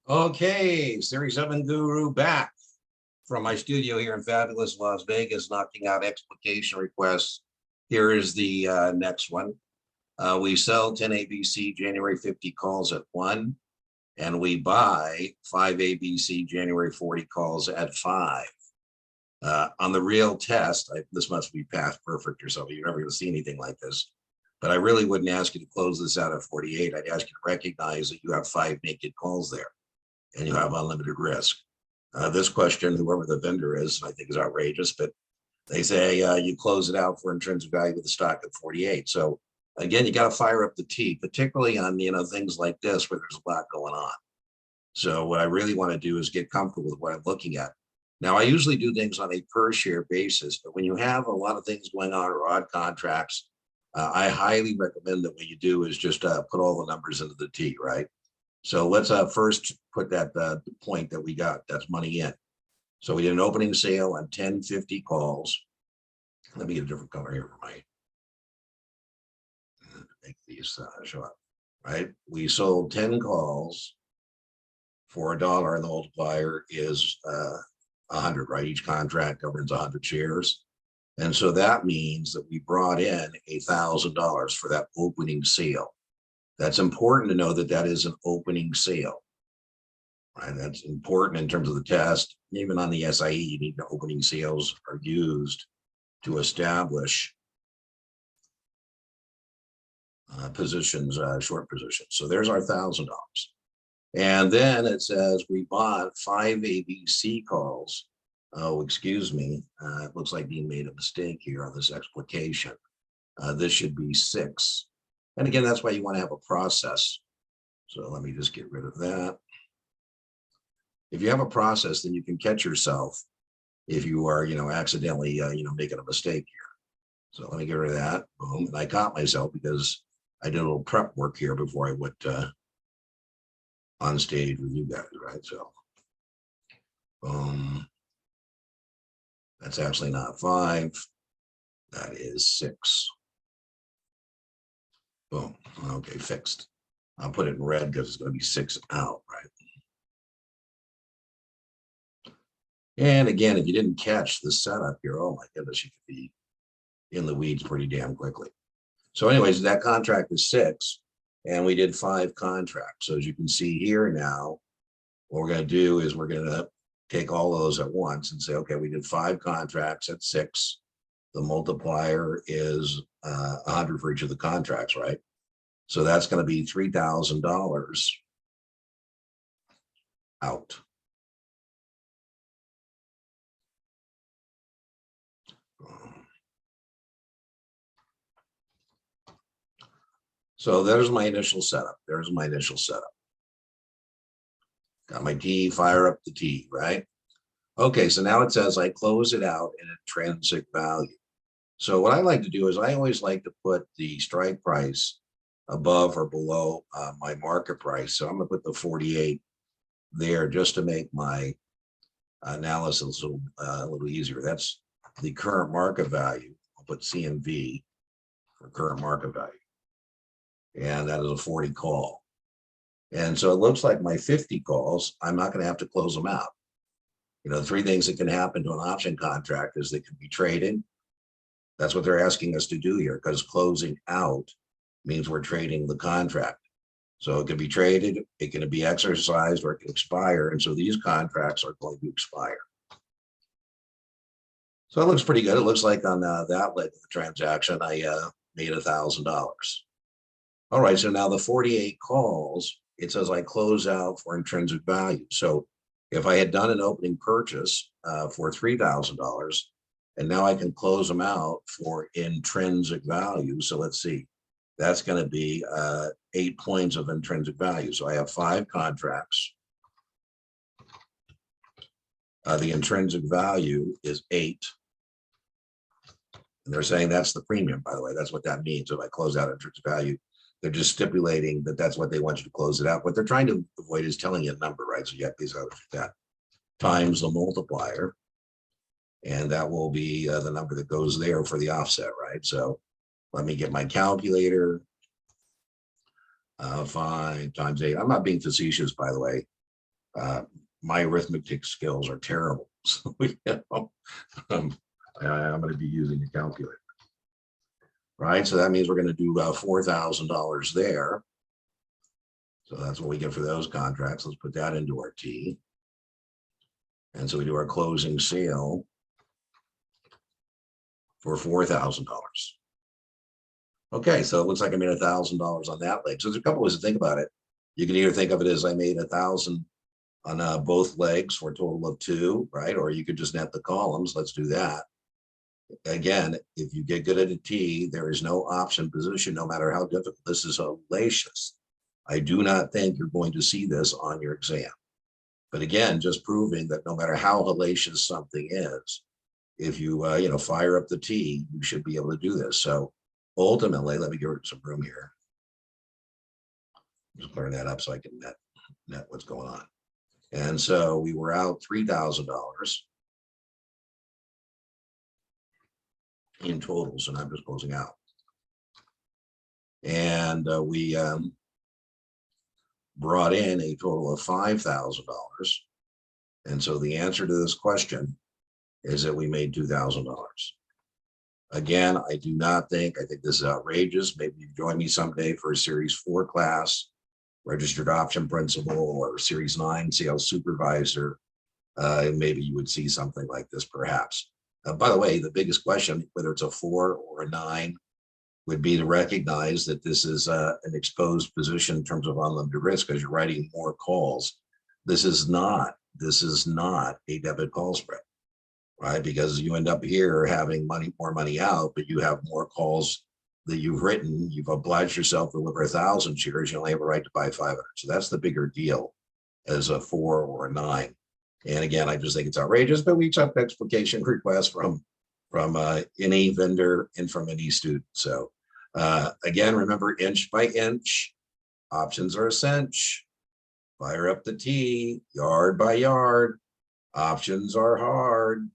Okay, Series 7 Guru back from my studio here in fabulous Las Vegas, knocking out explication requests. Here is the next one. We sell 10 ABC January 50 calls at 1, and we buy 5 ABC January 40 calls at 5. On the real test, this must be past perfect or something. You're never going to see anything like this. But I really wouldn't ask you to close this out at 48. I'd ask you to recognize that you have 5 naked calls there and you have unlimited risk. This question, whoever the vendor is, I think is outrageous, but they say you close it out for intrinsic value of the stock at 48. So again, you got to fire up the T, particularly on things like this where there's a lot going on. So what I really want to do is get comfortable with what I'm looking at. Now, I usually do things on a per share basis, but when you have a lot of things going on or odd contracts, I highly recommend that what you do is just put all the numbers into the T, right? So let's first put that point that we got, that's money in. So we did an opening sale on 1050 calls. Let me get a different color here for my, make these show up, right? We sold 10 calls for $1 and the multiplier is 100, right? Each contract governs 100 shares. And so that means that we brought in $1,000 for that opening sale. That's important to know that that is an opening sale, right? That's important in terms of the test. Even on the SIE, you need the opening sales are used to establish positions, short positions. So there's our $1,000. And then it says we bought 5 ABC calls. Oh, excuse me. It looks like Dean made a mistake here on this explication. This should be 6. And again, that's why you want to have a process. So let me just get rid of that. If you have a process, then you can catch yourself if you are, accidentally, making a mistake here. So let me get rid of that. Boom. And I caught myself because I did a little prep work here before I went on stage with you guys, right? So, boom. That's actually not 5. That is 6. Boom. Okay, fixed. I'll put it in red because it's going to be 6 out, right? And again, if you didn't catch the setup here, oh my goodness, you could be in the weeds pretty damn quickly. So anyways, that contract is 6, and we did 5 contracts. So as you can see here now, what we're going to do is we're going to take all those at once and say, okay, we did 5 contracts at 6. The multiplier is 100 for each of the contracts, right? So that's going to be $3,000 out. So there's my initial setup. There's my initial setup. Got my T, fire up the T, right? Okay, so now it says I close it out in intrinsic value. So what I like to do is I always like to put the strike price above or below my market price. So I'm going to put the 48 there just to make my analysis a little easier. That's the current market value. I'll put CMV for current market value. And that is a 40 call. And so it looks like my 50 calls, I'm not going to have to close them out. The 3 things that can happen to an option contract is they can be traded. That's what they're asking us to do here, because closing out means we're trading the contract. So it can be traded, it can be exercised, or it can expire. And so these contracts are going to expire. So it looks pretty good. It looks like on that leg of the transaction, I made $1,000. All right, so now the 48 calls, it says I close out for intrinsic value. So if I had done an opening purchase for $3,000, and now I can close them out for intrinsic value. So let's see, that's going to be 8 points of intrinsic value. So I have 5 contracts. The intrinsic value is 8. And they're saying that's the premium, by the way. That's what that means. If I close out intrinsic value, they're just stipulating that that's what they want you to close it out. What they're trying to avoid is telling you a number, right? So you have these others that times the multiplier. And that will be the number that goes there for the offset, right? So let me get my calculator. 5 times 8. I'm not being facetious, by the way. My arithmetic skills are terrible. So, I'm going to be using a calculator. Right, so that means we're going to do about $4,000 there. So that's what we get for those contracts. Let's put that into our T. And so we do our closing sale for $4,000. Okay, so it looks like I made $1,000 on that leg. So there's a couple ways to think about it. You can either think of it as I made 1,000 on both legs for a total of 2, right? Or you could just net the columns. Let's do that. Again, if you get good at a T, there is no option position, no matter how difficult. This is hellacious. I do not think you're going to see this on your exam. But again, just proving that no matter how hellacious something is, if you, fire up the T, you should be able to do this. So ultimately, let me give it some room here. Just clear that up so I can net what's going on. And so we were out $3,000 in total. So now I'm just closing out. And we brought in a total of $5,000. And so the answer to this question is that we made $2,000. Again, I think this is outrageous. Maybe you join me someday for a Series 4 class, Registered Option Principal, or Series 9 Sales Supervisor. Maybe you would see something like this, perhaps. By the way, the biggest question, whether it's a 4 or a 9, would be to recognize that this is an exposed position in terms of unlimited risk because you're writing more calls. This is not a debit call spread, right? Because you end up here having more money out, but you have more calls that you've written. You've obliged yourself to deliver 1,000 shares. You only have a right to buy 500. So that's the bigger deal as a 4 or a 9. And again, I just think it's outrageous, but we accept explication requests from any vendor and from any student. So again, remember, inch by inch, options are a cinch. Fire up the T, yard by yard, options are hard.